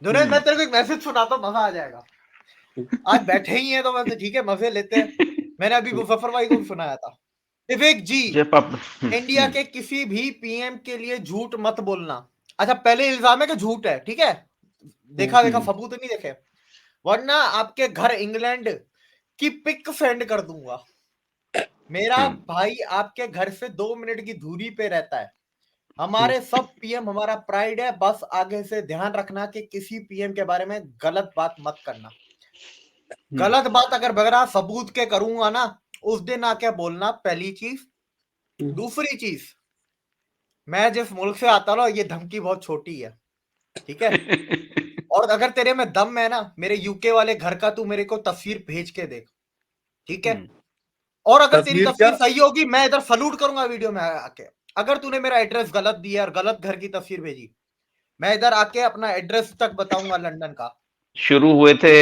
जुनैद मैं तेरे को एक मैसेज सुनाता हूँ, मजा आ जाएगा। आज बैठे ही हैं तो वैसे ठीक है, मजे लेते हैं। मैंने अभी मुजफ्फर भाई को भी सुनाया था। विवेक जी, जय पाप। इंडिया के किसी भी पीएम के लिए झूठ मत बोलना। अच्छा, पहले इल्जाम है कि झूठ है, ठीक है, देखा देखा सबूत नहीं देखे, वरना आपके घर इंग्लैंड की पिक सेंड कर दूंगा। मेरा भाई आपके घर से 2 मिनट की दूरी पे रहता है। हमारे सब पीएम हमारा प्राइड है, बस आगे से ध्यान रखना कि किसी पीएम के बारे में गलत बात मत करना। गलत बात अगर बगैर सबूत के करूंगा ना, उस दिन आके बोलना, पहली चीज। दूसरी चीज, मैं जिस मुल्क से आता हूं ये धमकी बहुत छोटी है, ठीक है। और अगर तेरे में दम है ना, मेरे यूके वाले घर का तू मेरे को तस्वीर भेज के देख, ठीक है। और अगर तेरी तस्वीर क्या? तस्वीर सही होगी, मैं इधर सलूट करूंगा वीडियो में आके। अगर तूने मेरा एड्रेस गलत दिया और गलत घर की तस्वीर भेजी, मैं इधर आके अपना एड्रेस तक बताऊंगा लंदन का। शुरू हुए थे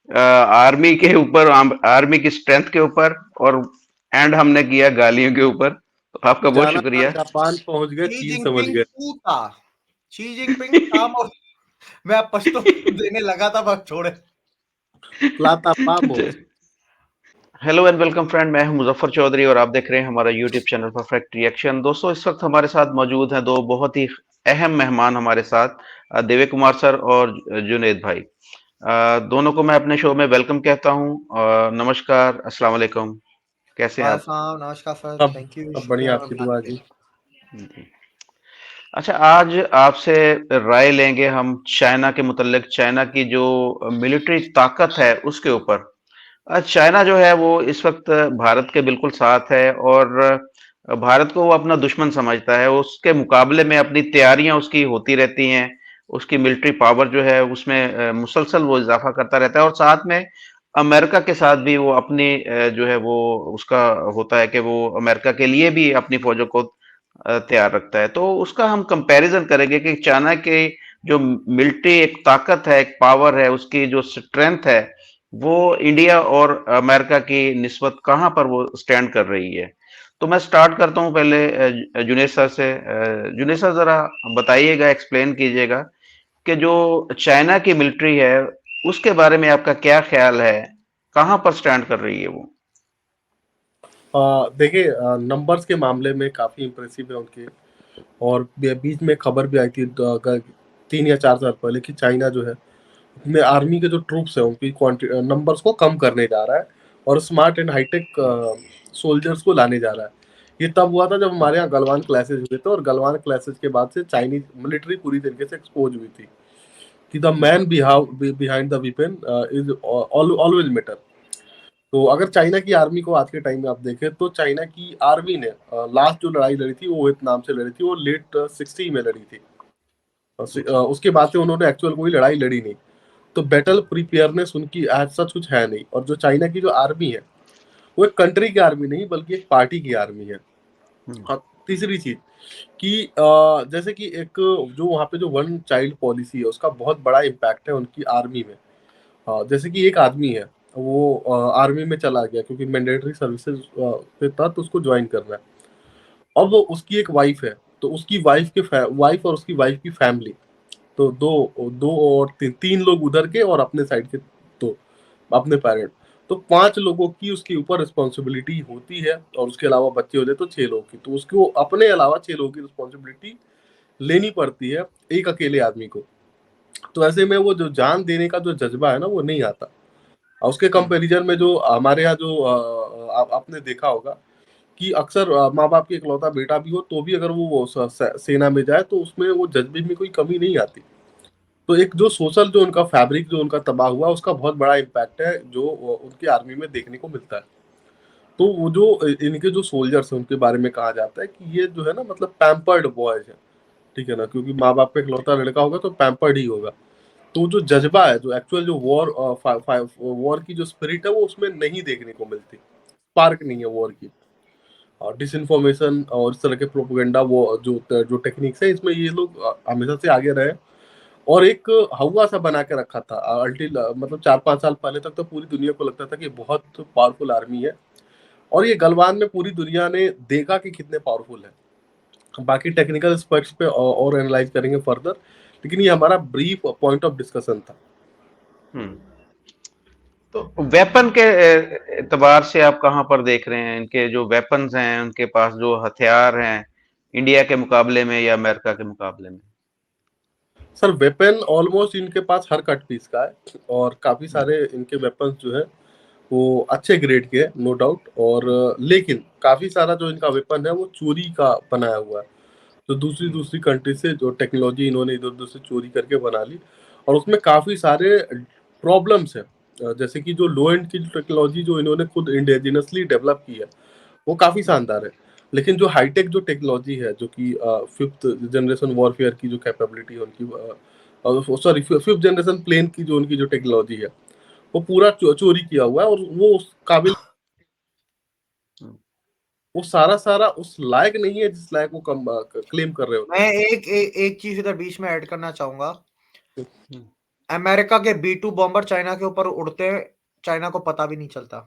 आर्मी के ऊपर, आर्मी की स्ट्रेंथ के ऊपर, और एंड हमने किया गालियों के ऊपर। तो आपका बहुत जाना था शुक्रिया। जापान, पहुंच गए शी चीन समझ जिनपिंग गए। टू था, शी जिनपिंग काम, और मैं अब पश्तो देने लगा था, बस छोड़े। प्लाता पामो। हेलो एंड वेलकम फ्रेंड, मैं हूं मुजफ्फर चौधरी और आप देख रहे हैं हमारा यूट्यूब चैनल परफेक्ट रिएक्शन। दोस्तों, इस वक्त हमारे साथ मौजूद हैं दो बहुत ही अहम मेहमान हमारे साथ, देवे कुमार सर और जुनेद भाई। दोनों को मैं अपने शो में वेलकम कहता हूं। नमस्कार, अस्सलाम वालेकुम, कैसे हैं आप? नमस्कार सर, सब थैंक यू, सब शुक्रिया बढ़िया, हमें आपकी बुलाने दुआ के जी। लिए। अच्छा, आज आपसे राय लेंगे हम चाइना के मुतल्लिक, चाइना की जो मिलिट्री ताकत है उसके ऊपर। चाइना जो है वो इस वक्त भारत के बिल्कुल साथ है, और भारत को वो अपना दुश्मन समझता है। उसके मुकाबले में अपनी तैयारियां उसकी होती रहती हैं, उसकी मिलिट्री पावर जो है उसमें मुसलसल वो इजाफा करता रहता है, और साथ में अमेरिका के साथ भी वो अपनी जो है वो उसका होता है कि वो अमेरिका के लिए भी अपनी फौजों को तैयार रखता है। तो उसका हम कंपैरिजन करेंगे कि चाइना के जो मिलिट्री एक ताकत है, एक पावर है, उसकी जो स्ट्रेंथ है, वो इंडिया और अमेरिका की निस्बत कहाँ पर वो स्टैंड कर रही है। तो मैं स्टार्ट करता हूं पहले जुनेद सर से। जुनेद सर, जरा बताइएगा, एक्सप्लेन कीजिएगा कि जो चाइना की मिलिट्री है उसके बारे में आपका क्या ख्याल है, कहाँ पर स्टैंड कर रही है वो? देखिए, नंबर्स के मामले में काफी इम्प्रेसिव है उनके। और बीच में खबर भी आई थी 3 या 4 साल पहले कि चाइना जो है अपने आर्मी के जो ट्रूप्स है उनकी नंबर्स को कम करने जा रहा है और स्मार्ट एंड हाईटेक सोल्जर्स को लाने जा रहा है। ये तब हुआ था जब हमारे यहाँ गलवान क्लैशेज हुए थे, और गलवान क्लैशेज के बाद से चाइनीज मिलिट्री पूरी तरीके से एक्सपोज हुई थी कि the man behind the weapon is always matter. तो अगर चाइना की आर्मी को आज के टाइम में आप देखें तो चाइना की आर्मी ने लास्ट जो लड़ाई लड़ी थी वो वियतनाम से लड़ी थी, वो लेट 60 में लड़ी थी। उसके बाद से उन्होंने एक्चुअल कोई लड़ाई लड़ी नहीं। तो बैटल प्रिपेयरनेस उनकी एज सच कुछ है नहीं। और जो चाइना की जो आर्मी है वो एक कंट्री की आर्मी नहीं बल्कि एक पार्टी की आर्मी है। हाँ, तीसरी चीज कि जैसे कि एक जो वहाँ पे जो वन चाइल्ड पॉलिसी है उसका बहुत बड़ा इम्पैक्ट है उनकी आर्मी में। जैसे कि एक आदमी है, वो आर्मी में चला गया क्योंकि मैंडेटरी सर्विसेज के तहत उसको ज्वाइन करना है। अब वो उसकी एक वाइफ है, तो उसकी वाइफ और उसकी वाइफ की फैमिली, तो दो दो और तीन लोग उधर के और अपने साइड के दो, अपने पेरेंट, तो 5 लोगों की उसके ऊपर रिस्पॉन्सिबिलिटी होती है। और उसके अलावा बच्चे हो जाए तो 6 लोगों की, तो उसको अपने अलावा 6 लोगों की रिस्पॉन्सिबिलिटी लेनी पड़ती है एक अकेले आदमी को। तो ऐसे में वो जो जान देने का जो जज्बा है ना वो नहीं आता। और उसके कंपैरिजन में जो हमारे यहाँ जो आपने देखा होगा कि अक्सर माँ बाप के इकलौता बेटा भी हो तो भी अगर वो सेना में जाए तो उसमें वो जज्बे में कोई कमी नहीं आती। तो एक जो सोशल जो उनका फैब्रिक जो उनका तबाह हुआ उसका बहुत बड़ा इम्पैक्ट है जो उनकी आर्मी में देखने को मिलता है। तो वो जो इनके जो सोल्जर्स हैं उनके बारे में कहा जाता है कि ये जो है ना मतलब पैम्पर्ड बॉयज है, ठीक है ना, क्योंकि माँ बाप का इकलौता लड़का होगा तो पैम्पर्ड ही होगा। तो जो जज्बा है, जो एक्चुअल जो वॉर की जो स्पिरिट है वो उसमें नहीं देखने को मिलती। स्पार्क नहीं है वॉर की। और डिसइंफॉर्मेशन और इस तरह के प्रोपेगेंडा वो जो टेक्निक्स है इसमें ये लोग हमेशा से आगे रहे। और एक हवा सा बना के रखा था अल्टिल मतलब 4-5 साल पहले तक तो पूरी दुनिया को लगता था कि बहुत पावरफुल आर्मी है। और ये गलवान में पूरी दुनिया ने देखा कि कितने पावरफुल है। बाकी टेक्निकल एस्पेक्ट्स पे और एनालाइज करेंगे फर्दर। लेकिन ये हमारा ब्रीफ पॉइंट ऑफ डिस्कशन था। तो वेपन के एतबार से आप कहाँ पर देख रहे हैं इनके जो वेपन्स हैं, उनके पास जो हथियार हैं, इंडिया के मुकाबले में या अमेरिका के मुकाबले में? सर वेपन ऑलमोस्ट इनके पास हर कट पीस का है, और काफी सारे इनके वेपन्स जो है वो अच्छे ग्रेड के हैं, नो डाउट। और लेकिन काफी सारा जो इनका वेपन है वो चोरी का बनाया हुआ है, तो दूसरी दूसरी कंट्री से जो टेक्नोलॉजी इन्होंने इधर उधर से चोरी करके बना ली, और उसमें काफी सारे प्रॉब्लम्स है। जैसे कि जो लो एंड की टेक्नोलॉजी जो इन्होंने खुद इंडिजिनसली डेवलप की है वो काफी शानदार है, लेकिन जो हाईटेक जो टेक्नोलॉजी है, जो कि फिफ्थ जनरेशन वॉरफेयर की जो कैपेबिलिटी है उनकी, सॉरी फिफ्थ जनरेशन प्लेन की जो उनकी जो टेक्नोलॉजी है वो पूरा चोरी किया हुआ है, और वो उस काबिल, वो सारा सारा उस लायक नहीं है जिस लायक वो क्लेम कर रहे होते मैं एक चीज इधर बीच में ऐड करना चाहूंगा। अमेरिका के B2 बॉम्बर चाइना के ऊपर उड़ते हैं, चाइना को पता भी नहीं चलता।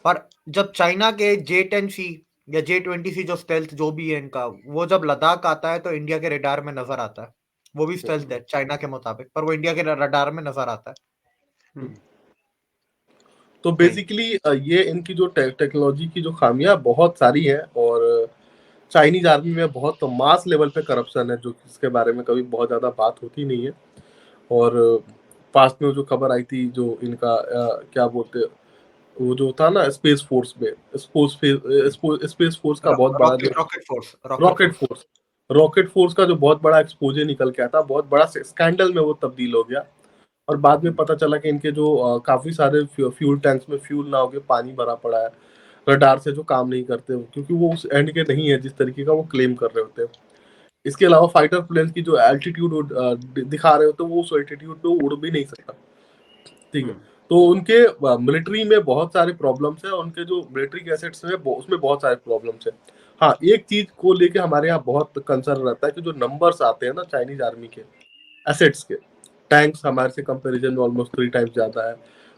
पर जब चाइना के J-10C या J-20C जो स्टेल्थ जो भी है इनका, वो जब लद्दाख आता है तो इंडिया के रडार में नजर आता है। वो भी स्टेल्थ है चाइना के मुताबिक, पर वो इंडिया के रडार में नजर आता है। तो बेसिकली ये इनकी जो टेक्नोलॉजी की जो खामियां बहुत सारी हैं, और चाइनीज आर्मी में बहुत मास लेवल पे करप्शन है, जो इसके बारे में कभी बहुत ज्यादा बात होती नहीं है। और पास्ट में जो खबर आई थी, जो इनका क्या बोलते हैं, वो जो था ना स्पेस फोर्स में, स्पेस फोर्स का बहुत बड़ा जो रॉकेट फोर्स का जो बहुत बड़ा एक्सपोजर निकल के आया था, बहुत बड़ा स्कैंडल में वो तब्दील हो गया। और बाद में पता चला कि इनके जो काफी सारे फ्यूल टैंक्स में फ्यूल ना होके पानी भरा पड़ा है, रडार से जो काम नहीं करते, क्योंकि वो उस एंड के नहीं है जिस तरीके का वो क्लेम कर रहे होते हैं। इसके अलावा फाइटर प्लेन की जो एल्टीट्यूड दिखा रहे होते हैं, वो उस एल्टीट्यूड पे उड़ भी नहीं सकता, ठीक है। तो उनके मिलिट्री में बहुत सारे प्रॉब्लम्स है, उनके जो मिलिट्री के एसेट्स में उसमें बहुत सारे प्रॉब्लम्स है। हाँ, एक चीज को लेके हमारे यहाँ बहुत कंसर्न रहता है कि जो नंबर्स आते हैं ना चाइनीज आर्मी के एसेट्स के, टैंक्स हमारे से कंपैरिजन में ऑलमोस्ट 3 टाइम्स ज्यादा है,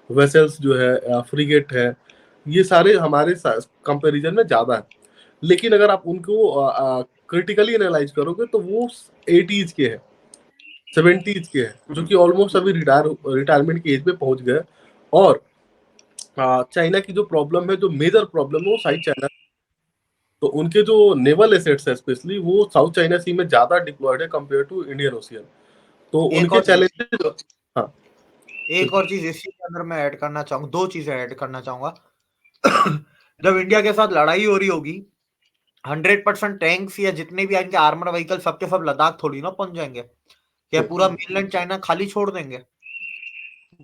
वेसल्स जो है, फ्रिगेट है, ये सारे हमारे कंपैरिजन में ज्यादा है। लेकिन अगर आप उनको क्रिटिकली एनालाइज करोगे तो वो 80s के हैं, 70s के हैं, जो कि ऑलमोस्ट अभी रिटायरमेंट की एज पे पहुंच गए। और चाइना की जो प्रॉब्लम है, जो मेजर प्रॉब्लम है, वो साउथ चाइना, तो उनके जो नेवल एसेट्स है स्पेशली वो साउथ चाइना सी में ज्यादा डिप्लॉयड है कंपेयर टू इंडियन ओशियन, तो एक उनके और चैलेंजेस। हाँ, एक और चीज इसी के अंदर मैं ऐड करना चाहूंगा, दो चीजें ऐड करना चाहूंगा। जब इंडिया के साथ लड़ाई हो रही होगी, 100% टैंक्स या जितने भी इनके आर्मर व्हीकल सबके सब लद्दाख थोड़ी ना पहुंच जाएंगे, क्या पूरा मेनलैंड चाइना खाली छोड़ देंगे?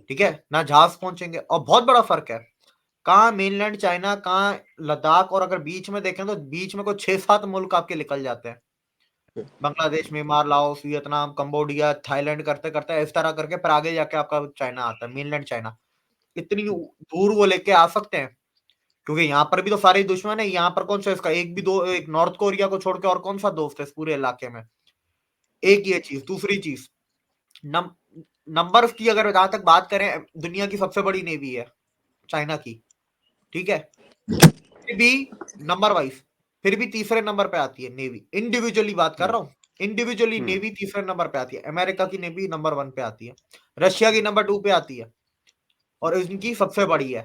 ठीक है ना, जहाज पहुंचेंगे। और बहुत बड़ा फर्क है, कहाँ मेनलैंड चाइना, कहाँ लद्दाख। और अगर बीच में देखें तो बीच में कोई 6-7 मुल्क आपके निकल जाते हैं, Bangladesh, Myanmar, Laos, Vietnam, Cambodia, Thailand, करते करते इस तरह करके फिर आगे जाके आपका चाइना आता है, मेनलैंड चाइना। इतनी दूर वो लेके आ सकते हैं, क्योंकि यहाँ पर भी तो सारे दुश्मन है। यहाँ पर कौन सा इसका एक भी दो, एक नॉर्थ कोरिया को छोड़ के और कौन सा दोस्त है इस पूरे इलाके में? एक ये चीज। दूसरी चीज, नंबर्स की अगर जहां तक बात करें, दुनिया की सबसे बड़ी नेवी है चाइना की, ठीक है। फिर भी नंबर वाइज फिर भी तीसरे नंबर पे आती है नेवी। इंडिविजुअली बात कर रहा हूँ, इंडिविजुअली नेवी तीसरे नंबर पे आती है। अमेरिका की नेवी नंबर 1 पे आती है, रशिया की नंबर 2 पे आती है, और इनकी सबसे बड़ी है।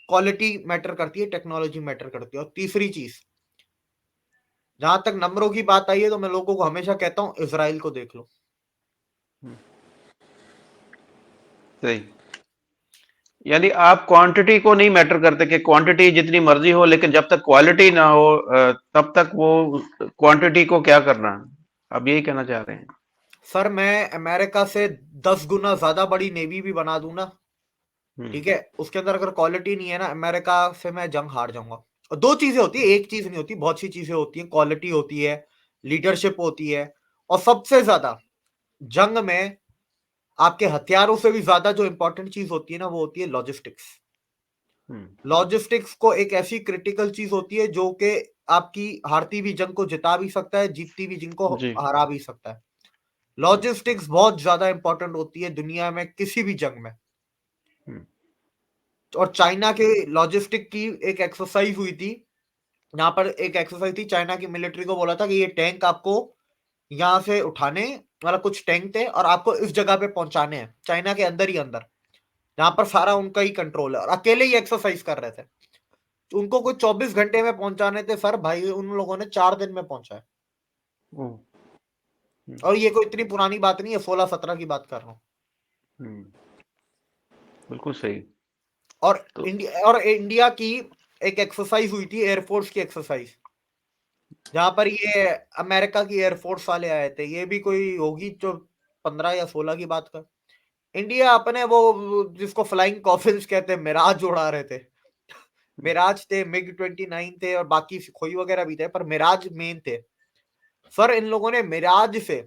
क्वालिटी मैटर करती है, टेक्नोलॉजी मैटर करती है। और तीसरी चीज, जहां तक नंबरों की बात आई है, तो मैं लोगों को हमेशा कहता हूं इजराइल को देख लो। सही। यानी आप क्वांटिटी को नहीं मैटर करते कि क्वांटिटी जितनी मर्जी हो, लेकिन जब तक क्वालिटी ना हो तब तक वो क्वांटिटी को क्या करना। आप यही कहना चाह रहे हैं? सर मैं अमेरिका से 10 गुना ज्यादा बड़ी नेवी भी बना दूं ना, ठीक है, उसके अंदर अगर क्वालिटी नहीं है ना, अमेरिका से मैं जंग हार जाऊंगा। और दो चीजें होती है, एक चीज नहीं होती, बहुत सी चीजें होती है। क्वालिटी होती है, लीडरशिप होती है, और सबसे ज्यादा जंग में आपके हथियारों से भी ज्यादा जो इंपॉर्टेंट चीज होती है ना, वो होती है लॉजिस्टिक्स। लॉजिस्टिक्स को एक ऐसी क्रिटिकल चीज होती है जो कि आपकी हारती भी जंग को जिता भी सकता है, जीतती भी जंग को जी। हरा भी सकता है। लॉजिस्टिक्स बहुत ज्यादा इंपॉर्टेंट होती है दुनिया में किसी भी जंग में। और चाइना के लॉजिस्टिक की एक एक्सरसाइज हुई थी, यहाँ पर एक एक्सरसाइज थी, चाइना की मिलिट्री को बोला था कि ये टैंक आपको यहाँ से उठाने, मतलब कुछ टैंक थे और आपको इस जगह पे पहुंचाने हैं, चाइना के अंदर ही अंदर, जहां पर सारा उनका ही कंट्रोल है, और अकेले ही एक्सरसाइज कर रहे थे। तो उनको कोई 24 घंटे में पहुंचाने थे सर, भाई उन लोगों ने 4 दिन में पहुंचाया। और ये कोई इतनी पुरानी बात नहीं है, 16-17 की बात कर रहा हूँ। बिल्कुल सही। और तो इंडिया की एक एक्सरसाइज हुई थी, एयरफोर्स की एक्सरसाइज, जहां पर ये अमेरिका की एयरफोर्स वाले आए थे। ये भी कोई होगी जो 15 या 16 की बात कर। इंडिया अपने वो जिसको फ्लाइंग कॉफिन्स कहते हैं, मिराज उड़ा रहे थे। मिराज थे, मिग 29 थे, और बाकी खोई वगैरह भी थे, पर मिराज मेन थे। सर इन लोगों ने मिराज से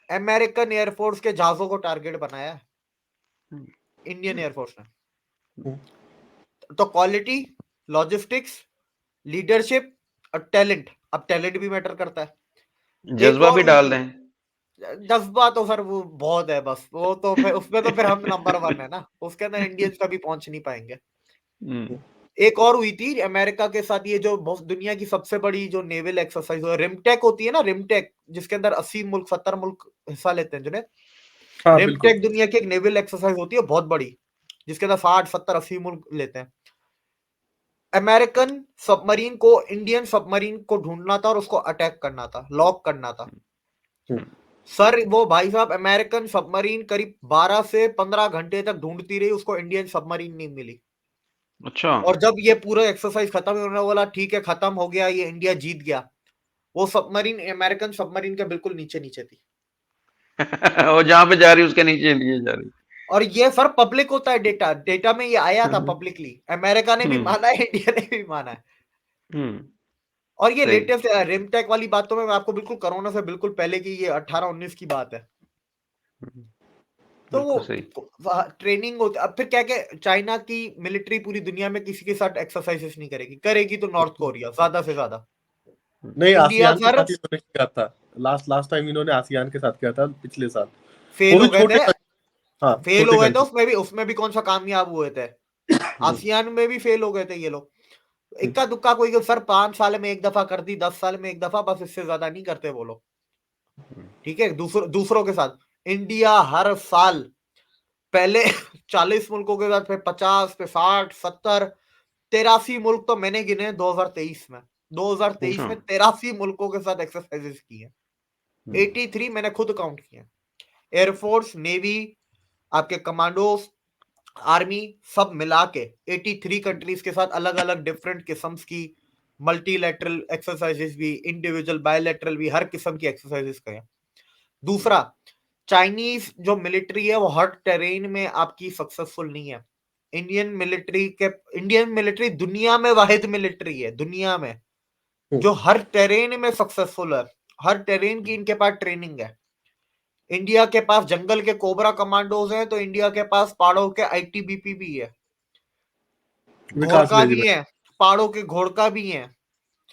अमेरिकन एयरफोर्स के जहाजों को टारगेट बनाया है, इंडियन एयरफोर्स ने। तो क्वालिटी, लॉजिस्टिक्स, लीडरशिप और टैलेंट, अब टैलेंट भी मैटर करता है। एक जज्बा और भी हुई डाल थी, दें। जज्बा तो सर वो बहुत है, बस वो तो फिर उसमें तो फिर हम नंबर 1 है ना, उसके अंदर इंडियंस कभी पहुंच नहीं पाएंगे। एक और हुई थी अमेरिका के साथ, ये जो दुनिया की सबसे बड़ी जो नेवल एक्सरसाइज है, रिमटेक होती है ना, रिमटेक, जिसके अंदर 80 मुल्क 70 मुल्क हिस्सा लेते हैं, जिन्हें हाँ बिल्कुल। रिमटेक दुनिया की एक नेवल एक्सरसाइज होती है बहुत बड़ी, जिसके अंदर 60 70 80 मुल्क लेते हैं। अमेरिकन सबमरीन को इंडियन सबमरीन को ढूंढना था और उसको अटैक करना था, लॉक करना था। सर वो भाई साहब अमेरिकन सबमरीन करीब 12 से 15 घंटे तक ढूंढती रही, उसको इंडियन सबमरीन नहीं मिली। अच्छा। और जब ये पूरा एक्सरसाइज खत्म, उन्होंने बोला ठीक है खत्म हो गया, ये इंडिया जीत गया। वो सबमरीन अमेरिकन सबमरीन के बिल्कुल नीचे नीचे थी। और जहां पे जा रही उसके नीचे लिए जा रही। और ये सर पब्लिक होता है, डेटा डेटा में ये आया था पब्लिकली, अमेरिका ने भी माना है, इंडिया ने भी माना है। और ये सही। लेटेस्ट रिमटेक वाली बात तो मैं आपको बिल्कुल कोरोना से बिल्कुल पहले की, ये 18-19 की बात है। तो वो बिल्कुल सही। ट्रेनिंग होती। अब फिर क्या क्या, चाइना की मिलिट्री पूरी दुनिया में किसी के साथ एक्सरसाइजेस नहीं करेगी, करेगी तो नॉर्थ कोरिया ज्यादा से ज्यादा। नहीं, इंडिया आसियान के सर साथ इन्होंने किया था, लास्ट टाइम इन्होंने आसियान के साथ किया था पिछले साल। फेल वो भी हो गए छोटे थे, हाँ फेल हो छोटे गए थे, कंट्री। उसमें भी कौन सा कामयाब हुए थे। आसियान में भी फेल हो गए थे ये लोग। इक्का दुक्का कोई सर 5 साल में एक दफा कर दी, 10 साल में एक दफा, बस इससे ज्यादा नहीं करते वो लोग। ठीक है, दूसरों के साथ इंडिया हर साल पहले 40 मुल्कों के साथ, फिर 50, फिर 60, 70, 83 मुल्क तो मैंने गिने 2023 में। 2023 में 83 मुल्कों के साथ एक्सरसाइजेस की है। 83 मैंने खुद काउंट किया। एयरफोर्स, नेवी, आपके कमांडोज, आर्मी, सब मिला के 83 कंट्रीज के साथ अलग अलग डिफरेंट किस्म की मल्टीलैटरल एक्सरसाइजेस भी, इंडिविजुअल बायलैटरल भी, हर किस्म की एक्सरसाइजेस करें। दूसरा, चाइनीज जो मिलिट्री है वो हर टेरेन में आपकी सक्सेसफुल नहीं है। इंडियन मिलिट्री दुनिया में वाहिद मिलिट्री है दुनिया में जो हर टेरेन में सक्सेसफुल है। हर टेरेन की इनके पास ट्रेनिंग है। इंडिया के पास जंगल के कोबरा कमांडोज हैं, तो इंडिया के पास पहाड़ों के आईटीबीपी भी है, विकास घोड़का भी रेजिमेंट। है, पहाड़ों के घोड़का भी है,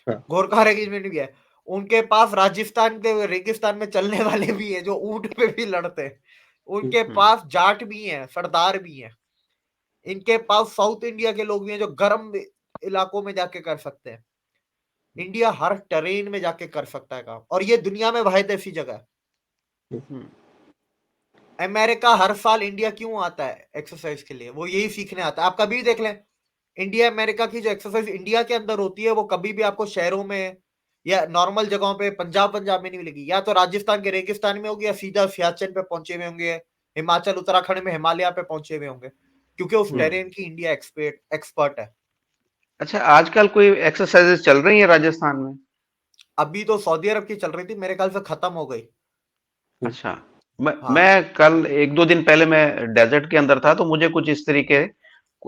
हाँ। घोड़का रेजिमेंट भी है। उनके पास राजस्थान के रेगिस्तान में चलने वाले भी हैं जो ऊंट पे भी लड़ते हैं। उनके पास जाट भी हैं, सरदार भी हैं। इनके पास साउथ इंडिया के लोग भी हैं जो गर्म इलाकों में जाके कर सकते हैं। इंडिया हर टेरेन में जाके कर सकता है काम, और ये दुनिया में वाहिद ऐसी जगह है। अमेरिका हर साल इंडिया क्यों आता है एक्सरसाइज के लिए, वो यही सीखने आता है। आप कभी भी देख लें, इंडिया अमेरिका की जो एक्सरसाइज इंडिया के अंदर होती है, वो कभी भी आपको शहरों में या नॉर्मल जगहों पे पंजाब में नहीं मिलेगी। या तो राजस्थान के रेगिस्तान में होगी, या सीधा सियाचिन पे पहुंचे हुए होंगे, हिमाचल उत्तराखंड में हिमालय पे पहुंचे हुए होंगे, क्योंकि उस टेरेन की इंडिया एक्सपर्ट है। अच्छा, आजकल कोई एक्सरसाइजेस चल रही है राजस्थान में? अभी तो सऊदी अरब की चल रही थी, मेरे ख्याल से खत्म हो गई। अच्छा। हाँ, मैं कल 1-2 दिन पहले मैं डेजर्ट के अंदर था, तो मुझे कुछ इस तरीके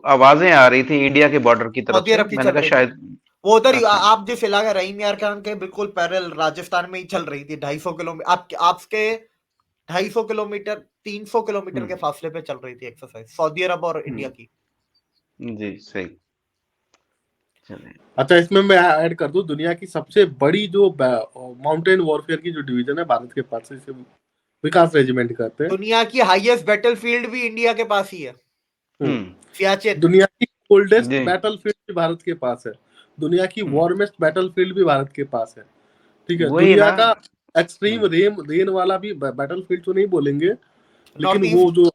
आवाजें आ रही थी इंडिया के बॉर्डर की तरफ सऊदी से। अरब की मैंने चल कहा रही थी। शायद। वो उधर ही, अच्छा। आप जिस इलाका रहीम यार खान के बिल्कुल पैरेलल राजस्थान में ही चल रही थी। 250 किलोमीटर आपके 250 किलोमीटर 300 किलोमीटर के फासले पे चल रही थी एक्सरसाइज, सऊदी अरब और इंडिया की। जी सही। चलिए। अच्छा, इसमें मैं ऐड कर दूं, दुनिया की सबसे बड़ी जो माउंटेन वॉरफेयर की जो डिवीजन है भारत के पास है, इसे विकास रेजिमेंट कहते हैं। दुनिया की हाईएस्ट बैटलफील्ड भी इंडिया के पास ही है, सियाचिन। दुनिया की कोल्डेस्ट जी। बैटलफील्ड भी भारत के पास है। दुनिया की वार्मेस्ट बैटलफील्ड भी भारत के पास है। ठीक है, वही दुनिया ना। का एक्सट्रीम रेन वाला भी बैटलफील्ड तो नहीं बोलेंगे, नॉर्थ लेकिन वो ईस्ट, जो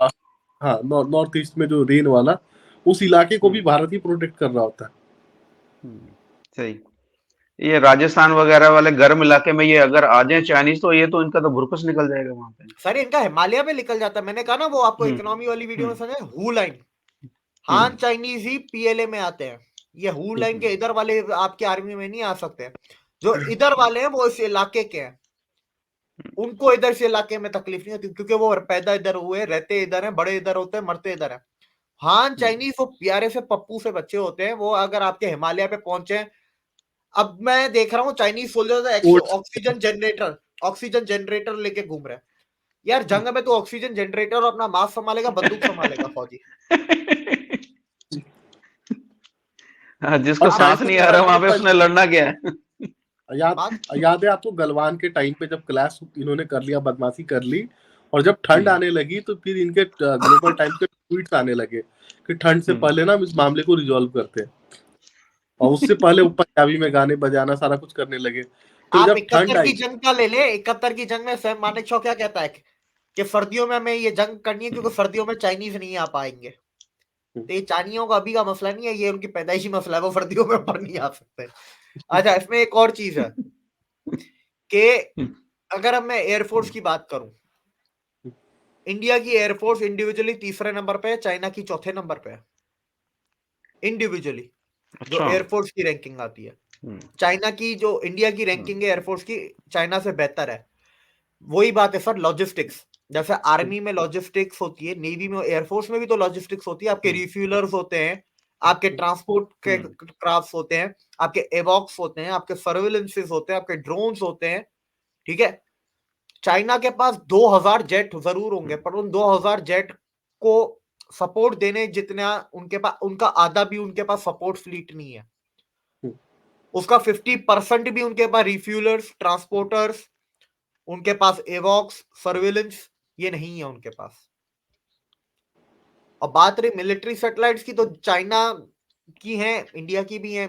हाँ नॉर्थ ईस्ट में जो रेन वाला, उस इलाके को भी भारत ही प्रोटेक्ट कर रहा होता है। सही। ये राजस्थान वगैरह वाले गर्म इलाके में ये अगर आ जाए चाइनीज, तो ये तो इनका तो भुरकस निकल जाएगा वहां पे। सर इनका हिमालय में निकल जाता है। मैंने कहा ना वो आपको हम्म इकोनॉमी वाली वीडियो में हम्म समझे, हू लाइन, हान हम्म चाइनीज ही पीएलए में आते हैं। ये हू लाइन के इधर वाले आपके आर्मी में नहीं आ सकते। जो इधर वाले हैं वो इस इलाके के हैं, उनको इधर से इलाके में तकलीफ नहीं होती, क्योंकि वो पैदा इधर हुए, रहते इधर हैं, बड़े इधर होते हैं, मरते इधर हैं। हान चाइनीज वो प्यारे से पप्पू से बच्चे होते हैं, वो अगर आपके हिमालय पे पहुंचे, अब मैं देख रहा हूँ Chinese soldier oats oxygen generator लेके घूम रहे हैं। यार जंग में तो ऑक्सीजन जनरेटर और अपना मास्क संभालेगा, बंदूक संभालेगा फौजी। हाँ, जिसको और सांस आप नहीं चाइनीज आ रहा वहां पे का उसने लड़ना क्या है। याद है आपको गलवान के टाइम पे जब क्लास इन्होंने कर लिया, बदमाशी कर ली, और जब ठंड आने लगी तो फिर इनके ग्लोबल टाइम्स के ट्वीट्स आने लगे कि ठंड से पहले ना हम इस मामले को रिजॉल्व करते हैं, और उससे पहले वो पंजाबी में गाने बजाना सारा कुछ करने लगे। तो आप जब ठंड 71 की आई, जंग का ले ले, 71 की जंग में सैम मानेकशॉ क्या कहता है कि सर्दियों में हमें ये जंग करनी है क्योंकि सर्दियों में चाइनीज नहीं आ पाएंगे। तो ये चाइनियों का अभी का मसला नहीं है, ये उनकी पैदाइशी मसला है, वो सर्दियों में ऊपर नहीं आ सकते। अच्छा, इसमें एक और चीज है कि अगर अब मैं एयरफोर्स की बात करूं, इंडिया की एयरफोर्स इंडिविजुअली तीसरे नंबर पे है, चाइना की चौथे नंबर पे है इंडिविजुअली, जो अच्छा। एयरफोर्स की रैंकिंग आती है। चाइना की जो इंडिया की रैंकिंग है एयरफोर्स की, चाइना से बेहतर है। वही बात है सर, लॉजिस्टिक्स, जैसे आर्मी में लॉजिस्टिक्स होती है, नेवी में, एयरफोर्स में भी तो लॉजिस्टिक्स होती है। आपके रिफ्यूलर्स होते हैं, आपके ट्रांसपोर्ट के क्राफ्ट होते हैं, आपके एवॉक्स होते हैं, आपके सर्विलेंसेस होते हैं, आपके ड्रोन्स होते हैं, ठीक है। चाइना के पास 2000 जेट जरूर होंगे, पर उन 2000 जेट को सपोर्ट देने जितना उनके पास, उनका आधा भी उनके पास सपोर्ट फ्लीट नहीं है। उसका 50% भी उनके पास रिफ्यूलर्स, ट्रांसपोर्टर्स, उनके पास एवॉक्स, सर्विलेंस, ये नहीं है उनके पास। और बात रही मिलिट्री सैटेलाइट्स की, तो चाइना की है, इंडिया की भी है,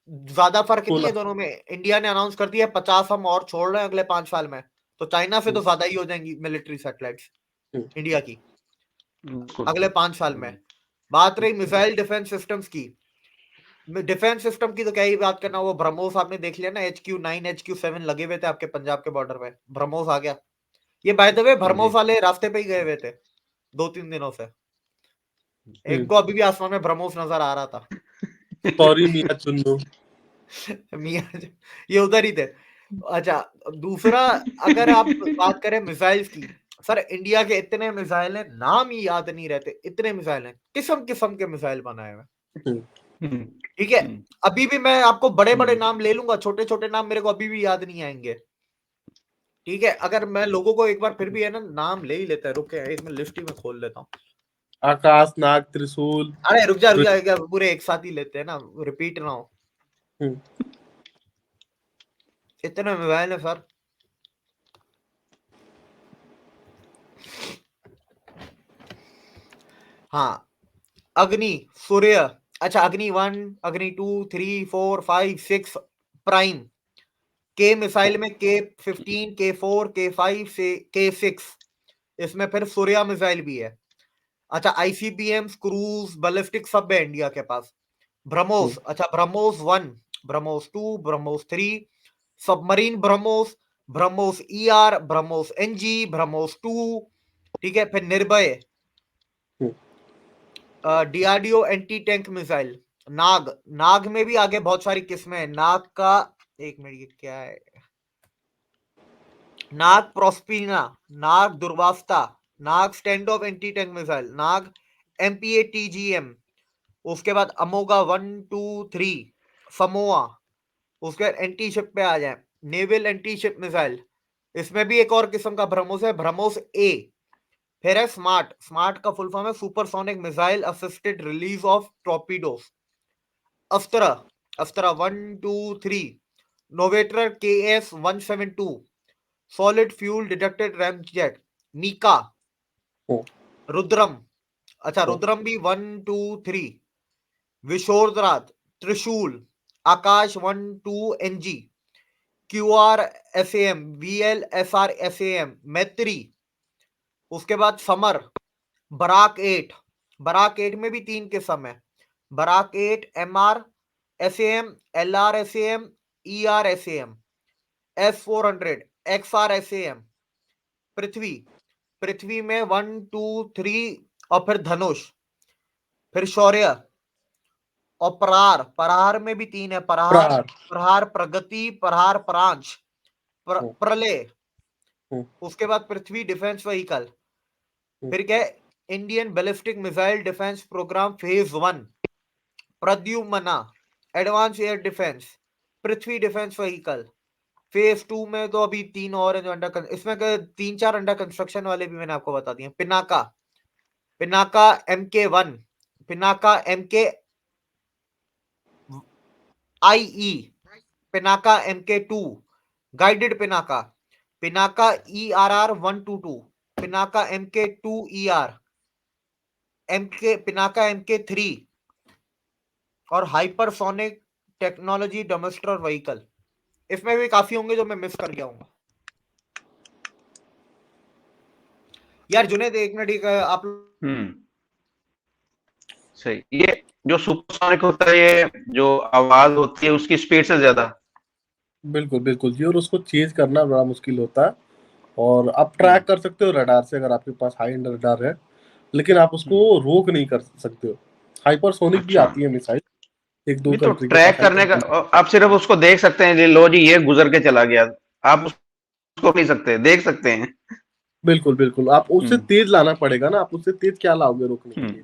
ज्यादा फर्क नहीं है 16 दोनों में। इंडिया ने अनाउंस कर दिया 50 हम और छोड़ रहे हैं अगले 5 साल में, तो चाइना से तो ज्यादा ही हो जाएंगी मिलिट्री सैटेलाइट्स इंडिया की अगले 5 साल में। बात रही मिसाइल डिफेंस सिस्टम्स की, डिफेंस सिस्टम की तो क्या ही बात करना, वो ब्रह्मोस आपने देख लिया ना, HQ9 HQ7 लगे हुए थे आपके पंजाब के बॉर्डर पे, ब्रह्मोस आ गया। ये बाय द वे ब्रह्मोस वाले रास्ते पे ही गए हुए थे 2-3 दिनों से, इनको अभी भी आसमान में ब्रह्मोस नजर आ रहा था। सॉरी मियां चुन्नू। मियां ये उधर ही थे। अच्छा, दूसरा, अगर आप बात करें मिसाइल्स की, सर इंडिया के इतने मिसाइल हैं, नाम ही याद नहीं रहते, इतने मिसाइल हैं, किस्म किस्म के मिसाइल बनाए हुए, ठीक है। अभी भी मैं आपको बड़े बड़े नाम ले लूंगा, छोटे छोटे नाम मेरे को अभी भी याद नहीं आएंगे, ठीक है। अगर मैं लोगों को एक बार फिर भी है ना नाम ले ही लेता है, रुके एक मिनट लिस्ट ही में खोल लेता हूँ। आकाश नाग त्रिशूल। अरे रुक जा, पूरे एक साथ ही लेते हैं ना, रिपीट ना हो। इतने मोबाइल है सर। हाँ, अग्नि, सूर्य, अच्छा अग्नि 1, अग्नि 2, 3, 4, 5, 6 प्राइम, के मिसाइल में K15, K4, K5 से K6, इसमें फिर सूर्या मिसाइल भी है। अच्छा, ICBM, क्रूज, बैलिस्टिक सब है इंडिया के पास। ब्रह्मोस, अच्छा BrahMos 1, BrahMos 2, BrahMos 3, submarine BrahMos, BrahMos ER, BrahMos NG, BrahMos 2, ठीक है। फिर निर्भय, DRDO एंटी टैंक मिसाइल, नाग, नाग में भी आगे बहुत सारी किस्में हैं। नाग का, एक मिनट, ये क्या है, Nag Prospina, Nag Dhruvastra, Nag stand off anti tank missile, Nag MPATGM, उसके बाद अमोगा 1, 2, 3, समोआ, उसके बाद एंटी शिप पे आ जाए, नेवल एंटी शिप मिसाइल, इसमें भी एक और किस्म का ब्रह्मोस है, ब्रह्मोस A। फिर है स्मार्ट, स्मार्ट का फुल फॉर्म है supersonic missile assisted release of torpedoes. Astra, Astra 1, 2, 3, Novator KS-172, solid fuel detected ramjet, MICA, Rudram, अच्छा रुद्रम भी 1, 2, 3, विशोरद्रात, त्रिशूल, आकाश 1, 2 NG, QRSAM, VLSRSAM, मैत्री, उसके बाद समर, बराक 8, बराक 8 में भी 3 किस्म है, Barack 8, MR SAM, LR SAM, ER SAM, S400, XR SAM, पृथ्वी, पृथ्वी में 1, 2, 3 और फिर धनुष, फिर शौर्य और प्रहार, प्रहार में भी 3 है, प्रहार, प्रहार। प्रहार प्रगति, प्रहार प्रांश, प्रलय, उसके बाद पृथ्वी डिफेंस व्हीकल, फिर क्या है, Indian ballistic missile defence programme phase 1, Pradyumna, advance air defence, Prithvi defence vehicle, phase 2 में तो अभी 3 और हैं जो अंडर, इसमें 3-4 अंडर कंस्ट्रक्शन वाले भी मैंने आपको बता दिए। Pinaka, Pinaka MK1, Pinaka MK IE, Pinaka MK2, guided Pinaka, Pinaka ERR 122, Pinaka MK2ER, Pinaka MK3 और हाइपरसोनिक टेक्नोलॉजी डेमोस्ट्रेटर व्हीकल। इसमें भी काफी होंगे जो मैं मिस कर गया हूँ यार। जुनेद एक मिनट, आप सही। ये जो सुपरसोनिक होता है, ये जो आवाज होती है उसकी स्पीड से ज्यादा। बिल्कुल बिल्कुल जी, और उसको चेंज करना बड़ा मुश्किल होता है, और आप ट्रैक कर सकते हो रडार से अगर आपके पास हाई एंड रडार है, लेकिन आप उसको रोक नहीं कर सकते हो। हाइपरसोनिक भी अच्छा, आती है मिसाइल, एक दो नहीं तो कंट्री के पास ट्रैक करने का आप सिर्फ उसको देख सकते हैं, लो जी ये गुजर के चला गया, आप उसको नहीं सकते, देख सकते हैं। बिल्कुल बिल्कुल, आप उससे तेज लाना पड़ेगा ना, आप उससे तेज क्या लाओगे रोकने के लिए।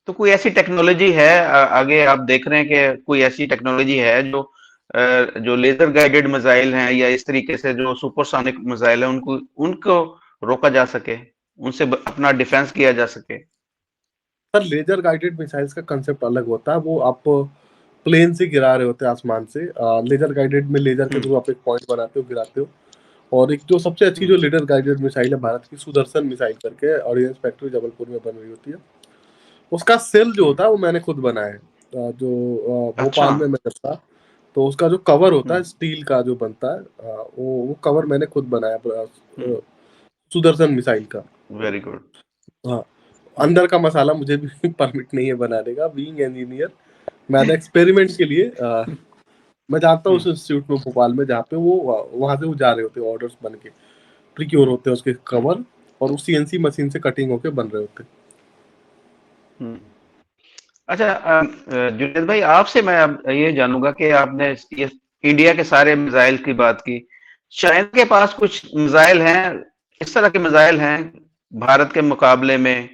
तो कोई ऐसी टेक्नोलॉजी है आगे आप देख रहे हैं कि कोई ऐसी टेक्नोलॉजी है जो लेजर गाइडेड मिसाइल हैं या इस तरीके से जो सुपरसोनिक मिसाइल है उनको उनको रोका जा सके, उनसे अपना डिफेंस किया जा सके? सर लेजर गाइडेड मिसाइल्स का कंसेप्ट अलग होता है, वो आप प्लेन से गिरा रहे होते हैं आसमान से। लेजर गाइडेड में लेजर के थ्रू आप एक पॉइंट बनाते हो, गिराते हो। और एक जो सबसे अच्छी जो लेजर गाइडेड मिसाइल है भारत की, सुदर्शन मिसाइल करके, ऑर्डिनेंस फैक्ट्री जबलपुर में बन रही होती है, उसका सेल जो होता है वो मैंने खुद बनाया है। अच्छा। भोपाल में मैं जब था, तो उसका जो कवर होता है स्टील का जो बनता है, वो कवर मैंने खुद बनाया सुदर्शन मिसाइल का। Very good. हाँ, अंदर का मसाला मुझे भी परमिट नहीं है बनाने का, बीइंग इंजीनियर। मैंने एक्सपेरिमेंट के लिए मैं जानता हूँ उस इंस्टीट्यूट में भोपाल में, जहाँ पे वो वहां से वो जा रहे होते हैं, ऑर्डर्स बन के प्रिक्योर होते हैं उसके कवर, और उस CNC मशीन से कटिंग होके बन रहे होते हैं। अच्छा, जुनेद भाई आपसे मैं अब ये जानूंगा कि आपने ये इंडिया के सारे मिसाइल की बात की, चाइना के पास कुछ मिसाइल हैं, इस तरह के मिसाइल हैं भारत के मुकाबले में,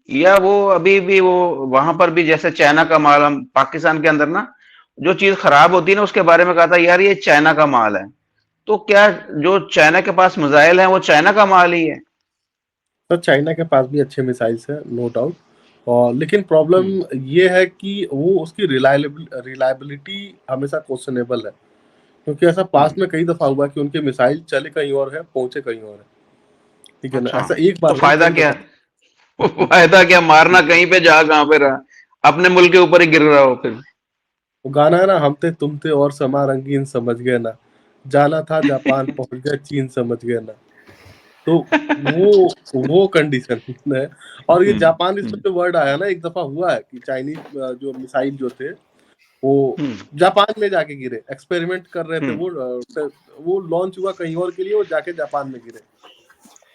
या वो अभी भी वो वहां पर भी जैसे चाइना का माल, हम पाकिस्तान के अंदर ना जो चीज खराब होती है ना उसके बारे में कहा था यार ये चाइना का माल है, तो क्या जो चाइना के पास मिसाइल है वो चाइना का माल ही है? तो चाइना के पास भी अच्छे मिसाइल्स हैं, नो डाउट। और लेकिन प्रॉब्लम ये है कि वो उसकी रिलायबिलिटी हमेशा क्वेश्चनेबल है, क्योंकि ऐसा पास्ट में कई दफा हुआ कि उनके मिसाइल चले कहीं और है, पहुंचे कहीं और है। ठीक है ना, अच्छा, ऐसा एक तो बार नहीं, फायदा कई क्या? दफा। फायदा क्या, मारना कहीं पे जा कहां पे रहा, अपने मुल्क के ऊपर ही गिर रहा हो फिर। वो गाना है ना, हम थे तुम थे और समा रंगीन, समझ गए ना, जाना था जापान पहुंच गया चीन, समझ गए ना। तो वो कंडीशन है। और ये जापान, इसमें जो वर्ड आया ना, एक दफा हुआ है कि चाइनीज जो मिसाइल जो थे वो जापान में जाके गिरे, एक्सपेरिमेंट कर रहे थे वो लॉन्च हुआ कहीं और के लिए, वो जाके जापान में गिरे।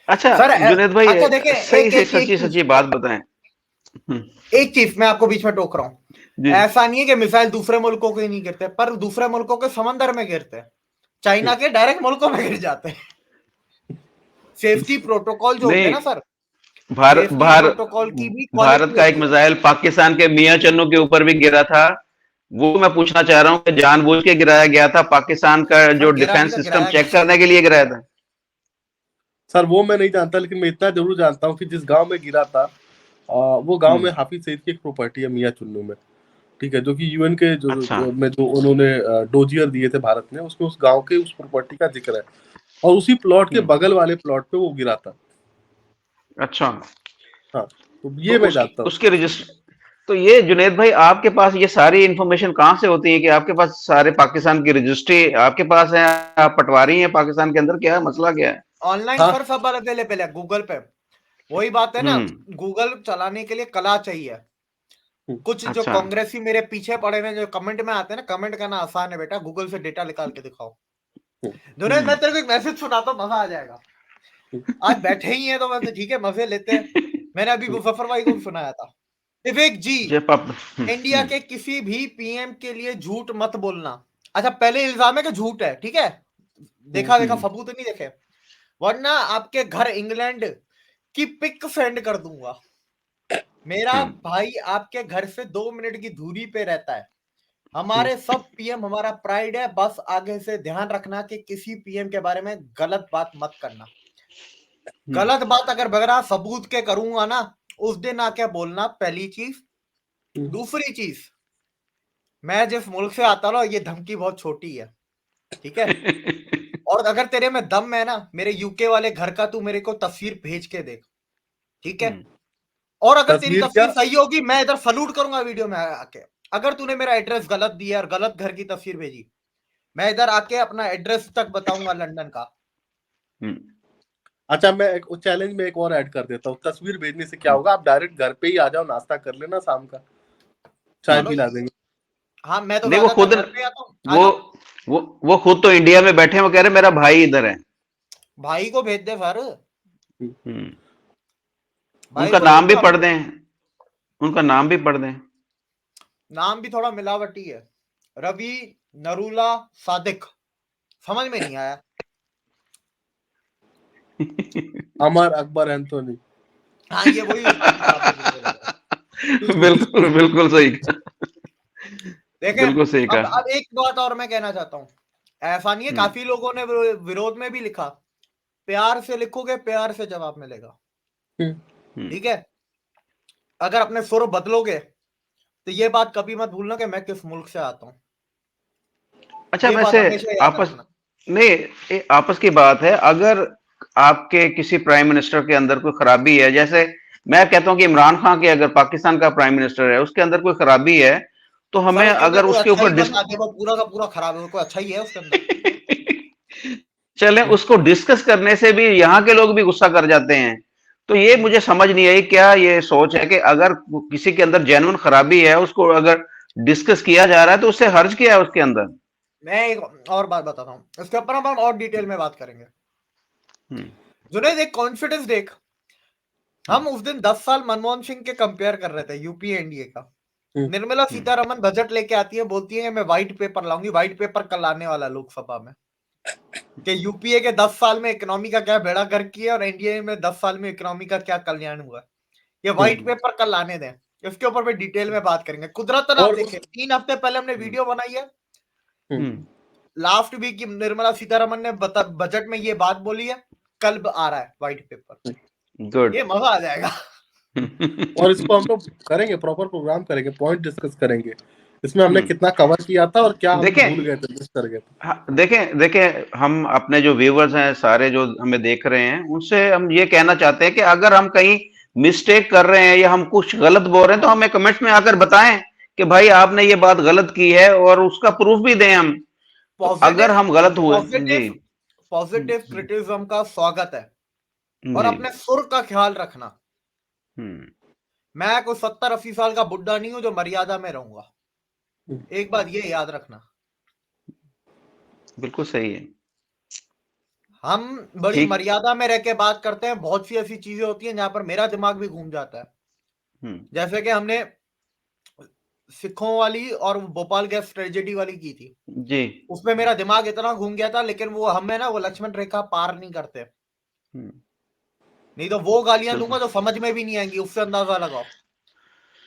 अच्छा सर जुनेद भाई, अच्छा देखें, सही से सच्ची सच्ची बात बताएं। एक चीज मैं आपको बीच में टोक रहा हूं, ऐसा नहीं है कि मिसाइल दूसरे मुल्कों के नहीं गिरते, पर दूसरे मुल्कों के समंदर में गिरते हैं, चाइना के डायरेक्ट मुल्कों में गिर जाते हैं। सेफ्टी प्रोटोकॉल जो होते हैं नहीं, ना सर, भारत सेफ्टी भार, प्रोटोकॉल की भी भारत क्वालिटी का एक होती है। मिसाइल पाकिस्तान के मियां चन्नू के ऊपर भी गिरा था, वो मैं पूछना चाह रहा हूँ कि जानबूझ के गिराया गया था, पाकिस्तान का जो सर गिरा नहीं डिफेंस था, सिस्टम गिराया चेक गया। करने के लिए गिराया था? सर वो मैं नहीं जानता, लेकिन मैं इतना जरूर जानता हूँ कि जिस गांव में गिरा था, वो गांव में हाफिज सईद की एक प्रॉपर्टी है मियां चुन्नू में। ठीक है, जो कि UN के अच्छा। में जो उन्होंने डोजियर दिए थे भारत ने, उसमें उस गांव के उस प्रॉपर्टी का जिक्र है, और उसी प्लॉट के बगल वाले प्लॉट पे वो गिरा था। अच्छा, हाँ, तो तो ये मैं उसकी जानता हूँ। उसके रजिस्टर तो ये जुनेद भाई आपके पास ये सारी इंफॉर्मेशन कहाँ से होती है कि आपके पास सारे पाकिस्तान की रजिस्ट्री आपके पास है, आप पटवारी हैं पाकिस्तान के अंदर, क्या है मसला, क्या है? ऑनलाइन हाँ सर सब अवेलेबल है गूगल पे। वही बात है ना, गूगल चलाने के लिए कला चाहिए। कुछ जो अच्छा। कांग्रेसी मेरे पीछे पड़े हुए जो कमेंट में आते हैं ना, कमेंट करना आसान है बेटा, गूगल से डेटा निकाल के दिखाओ। जुनेद मैं तेरे को एक मैसेज सुनाता हूँ, मजा आ जाएगा। आज बैठे ही हैं तो मैं ठीक है मजे लेते हैं। मैंने अभी मुजफ्फर भाई को भी सुनाया था। विवेक जी, जब आप इंडिया के किसी भी पीएम के लिए झूठ मत बोलना। अच्छा पहले इल्जाम है कि झूठ है, ठीक है, देखा देखा सबूत नहीं देखे, वरना आपके घर इंग्लैंड की पिक सेंड कर दूंगा। मेरा भाई आपके घर से 2 मिनट की दूरी पे रहता है। हमारे सब पीएम हमारा प्राइड है, बस आगे से ध्यान रखना कि किसी पीएम के बारे में गलत बात मत करना। गलत बात अगर बगैर सबूत के करूंगा ना, उस दिन आके बोलना, पहली चीज। दूसरी चीज, मैं जिस मुल्क से आता हूं ये धमकी बहुत छोटी है, ठीक है। और अगर तेरे में दम है ना, मेरे यूके वाले घर का तू मेरे को तस्वीर भेज के देख, ठीक है। और अगर तेरी तस्वीर क्या? तस्वीर सही होगी मैं इधर सलूट करूंगा वीडियो में आके। अगर तूने मेरा एड्रेस गलत दिया और गलत घर की तस्वीर भेजी, मैं इधर आके अपना एड्रेस तक बताऊंगा लंदन का। अच्छा मैं एक चैलेंज में एक और ऐड कर देता हूँ। तस्वीर भेजने से क्या होगा, आप डायरेक्ट घर पे ही आ जाओ, नाश्ता कर लेना, शाम का चाय चलो पिला देंगे। हाँ, मैं तो नहीं, वो ज्यादातर खुद घर पे आता हूँ, आ वो जाओ। वो खुद तो इंडिया में बैठे हैं, वो कह रहे मेरा भाई इधर है। भाई को भेज दे सर, हम्म। भाई उनका को भेज नाम भी दे। पढ़ दें, उनका नाम भी पढ़ दें। नाम भी थोड़ा मिलावटी है, रवि नरूला सादिक, समझ में नहीं आया। अमर अकबर एंथोनी। हाँ ये वही उसकी किताब में लिखे रहता है। बिल्कुल बिल्कुल सही कहा, देखे, बिल्कुल सही कहा। अब एक बात और मैं कहना चाहता हूँ। ऐसा नहीं है, काफी लोगों ने विरोध में भी लिखा, प्यार से लिखोगे प्यार से जवाब मिलेगा, ठीक है। अगर अपने सुर बदलोगे तो ये बात कभी मत भूलना कि मैं किस मुल्क से आता हूँ। अच्छा, ये बात वैसे हमेशा याद आपस रखना। नहीं, आपस की बात है, अगर आपके किसी प्राइम मिनिस्टर के अंदर कोई खराबी है, जैसे मैं कहता हूं कि इमरान खान के अगर पाकिस्तान का प्राइम मिनिस्टर है उसके अंदर कोई खराबी है, तो सर हमें उसके अंदर अगर कोई उसके अच्छा ही ऊपर बता दे, वो पूरा का पूरा खराब है, वो कोई अच्छा ही है उसके अंदर। चले उसको डिस्कस करने से भी यहाँ के लोग भी गुस्सा कर जाते हैं। तो ये मुझे समझ नहीं आई, क्या ये सोच है कि अगर किसी के अंदर जेन्युइन खराबी है उसको अगर डिस्कस किया जा रहा है तो उससे हर्ज क्या है उसके अंदर? मैं एक और बात बताता हूँ, इसके ऊपर हम और डिटेल में बात करेंगे। हम्म, जुनेद एक कॉन्फिडेंस देख, हम उस दिन 10 साल मनमोहन सिंह के कंपेयर कर रहे थे, यूपीए एनडीए का। निर्मला सीतारमण बजट लेके आती है, बोलती है मैं व्हाइट पेपर लाऊंगी, व्हाइट पेपर कल आने वाला लोकसभा में, कि यूपीए के 10 साल में इकोनॉमी का क्या बेड़ा गर्क किया और एनडीए में 10 साल में इकोनॉमी का क्या कल्याण हुआ। ये व्हाइट पेपर कल लाने दें, इसके ऊपर भी डिटेल में बात करेंगे। कुदरतन आप और देखें, 3 हफ्ते पहले हमने वीडियो बनाई है, हम्म, लास्ट वीक निर्मला सीतारमण ने बजट में ये बात बोली है, कल आ रहा है व्हाइट पेपर, गुड। ये मजा आ जाएगा। और इसको हम लोग करेंगे, प्रॉपर प्रोग्राम करेंगे, पॉइंट डिस्कस करेंगे, इसमें हमने कितना कवर किया था और क्या हम देखें, भूल गए थे, मिस कर गए थे। हाँ, देखें देखें हम अपने जो व्यूवर्स हैं सारे जो हमें देख रहे हैं उनसे हम ये कहना चाहते हैं कि अगर हम कहीं मिस्टेक कर रहे हैं या हम कुछ गलत बोल रहे हैं तो हमें कमेंट्स में आकर बताएं कि भाई आपने ये बात गलत की है और उसका प्रूफ भी दें हम। तो अगर पॉजिटिव हम गलत हुए जी। पॉजिटिव पॉजिटिव क्रिटिसिज्म का स्वागत है, और जी। अपने सुर का ख्याल रखना। हम्म, मैं कोई 70-80 साल का बुड्ढा नहीं हूं जो मर्यादा में रहूंगा, एक बात ये याद रखना। बिल्कुल सही है। हम बड़ी ठीक। मर्यादा में रह के बात करते हैं, बहुत सी ऐसी चीजें होती हैं जहां पर मेरा दिमाग भी घूम जाता है। हम्म, जैसे कि हमने सिखों वाली और भोपाल गैस ट्रेजेडी वाली की थी, जी। उसमें मेरा दिमाग इतना घूम गया था, लेकिन वो हमें ना वो लक्ष्मण रेखा पार नहीं करते। हम्म, नहीं तो वो गालियां दूंगा बिल्कुल जो समझ में भी नहीं आएंगी, उससे अंदाजा लगाओ।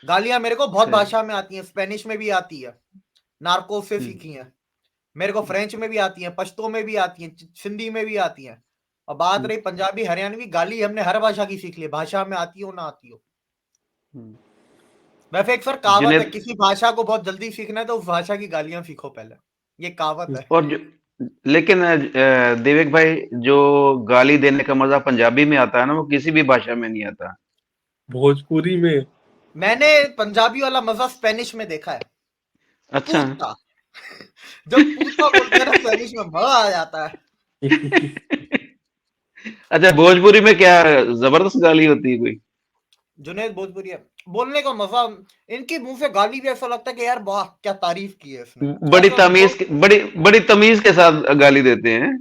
गालियां मेरे को बहुत सही। भाषा में आती हैं, स्पेनिश में भी आती है, नार्को से सीखी हैं। मेरे को फ्रेंच में भी आती हैं, पश्तो में भी आती हैं, सिंधी में भी आती हैं। और बात रही पंजाबी हरियाणवी, गाली हमने हर भाषा की सीख ली, भाषा में आती हो ना आती हो। वैसे एक सर कहावत है, जुनेद, किसी भाषा को बहुत जल्दी सीखना है तो उस भाषा की गालियां सीखो पहले, ये कहावत है। और लेकिन देविक भाई, जो गाली देने का मजा पंजाबी में आता है ना वो किसी भी भाषा में नहीं आता। भोजपुरी में मैंने पंजाबी वाला मजा स्पेनिश में देखा है। अच्छा। पूता जब पूता बोलते हैं ना स्पेनिश में मजा आ जाता है। अच्छा, भोजपुरी में क्या जबरदस्त गाली होती है कोई? जुनैद भोजपुरिया बोलने का मजा, इनके मुंह से गाली भी ऐसा लगता है कि यार वाह क्या तारीफ की है इसने। बड़ी ऐसा तमीज बड़ी बड़ी तमीज के साथ गाली देते हैं।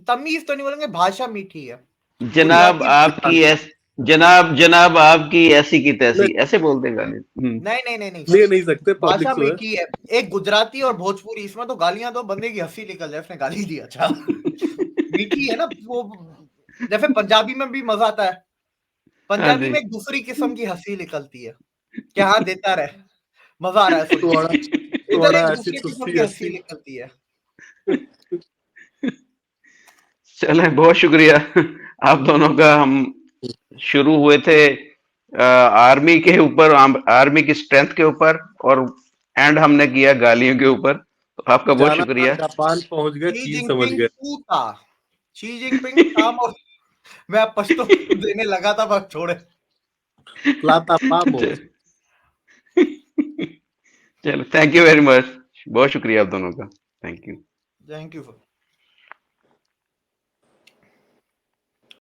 तमीज तो नहीं बोलेंगे, भाषा मीठी है। जनाब बुनियादी आपकी ऐस जनाब आपकी ऐसी की तैसी, ऐसे बोलते हैं गाली। नहीं नहीं नहीं नहीं, ले नहीं सकते पब्लिक भाषा जो है। मीठी है। एक गुजराती और भोजपुरी, इसमें तो गालियां दो बंदे की हंसी निकल जाए, उसने गाली दी। अच्छा मीठी है ना वो। जैसे पंजाबी में भी मजा आता है, हाँ पंजाबी जी। में एक दूसरी किस्म की हंसी निकलती है कि हाँ देता रहे, मजा आ रहा है सुन के। थोड़ा इधर थोड़ा एक ऐसी दूसरी किस्म तुस्सी की हंसी हंसी। निकलती है। चले, बहुत शुक्रिया आप दोनों का। हम शुरू हुए थे आर्मी के ऊपर, आर्मी की स्ट्रेंथ के ऊपर, और एंड हमने किया गालियों के ऊपर। तो आपका बहुत जाना था शुक्रिया। जापान, पहुंच गए शी चीन समझ जिनपिंग गए। पूता, शी जिनपिंग काम, और मैं पश्तो देने लगा था बस छोड़े। प्लाता पामो। चलो, थैंक यू वेरी मच। बहुत शुक्रिया आप दोनों का। Thank you. Thank you sir.